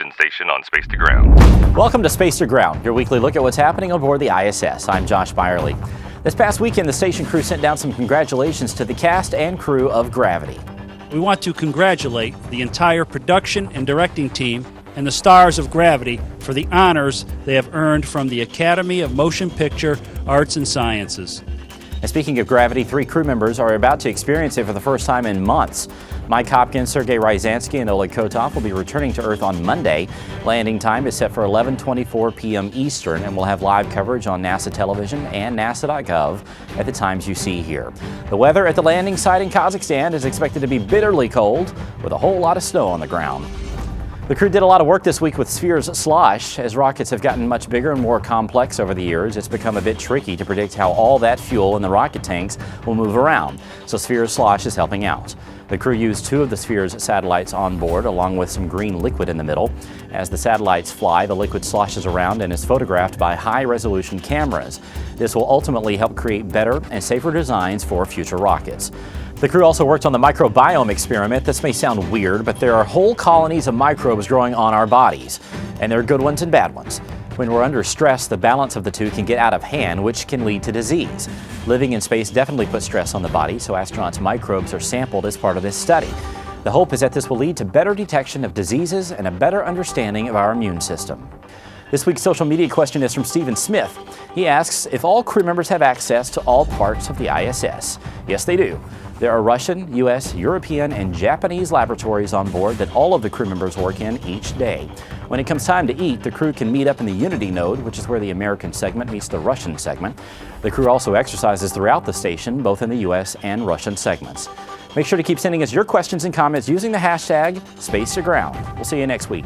television station on Space to Ground. Welcome to Space to Ground, your weekly look at what's happening on board the ISS. I'm Josh Byerly. This past weekend, the station crew sent down some congratulations to the cast and crew of Gravity. We want to congratulate the entire production and directing team and the stars of Gravity for the honors they have earned from the Academy of Motion Picture Arts and Sciences. And speaking of Gravity, 3 crew members are about to experience it for the first time in months. Mike Hopkins, Sergei Ryazanskiy, and Oleg Kotov will be returning to Earth on Monday. Landing time is set for 11:24 p.m. Eastern, and we'll have live coverage on NASA television and NASA.gov at the times you see here. The weather at the landing site in Kazakhstan is expected to be bitterly cold, with a whole lot of snow on the ground. The crew did a lot of work this week with Sphere's slosh. As rockets have gotten much bigger and more complex over the years, it's become a bit tricky to predict how all that fuel in the rocket tanks will move around. So Sphere's slosh is helping out. The crew used 2 of the Sphere's satellites on board, along with some green liquid in the middle. As the satellites fly, the liquid sloshes around and is photographed by high-resolution cameras. This will ultimately help create better and safer designs for future rockets. The crew also worked on the microbiome experiment. This may sound weird, but there are whole colonies of microbes growing on our bodies, and there are good ones and bad ones. When we're under stress, the balance of the two can get out of hand, which can lead to disease. Living in space definitely puts stress on the body, so astronauts' microbes are sampled as part of this study. The hope is that this will lead to better detection of diseases and a better understanding of our immune system. This week's social media question is from Stephen Smith. He asks if all crew members have access to all parts of the ISS. Yes, they do. There are Russian, U.S., European, and Japanese laboratories on board that all of the crew members work in each day. When it comes time to eat, the crew can meet up in the Unity node, which is where the American segment meets the Russian segment. The crew also exercises throughout the station, both in the U.S. and Russian segments. Make sure to keep sending us your questions and comments using the hashtag #SpaceToGround. We'll see you next week.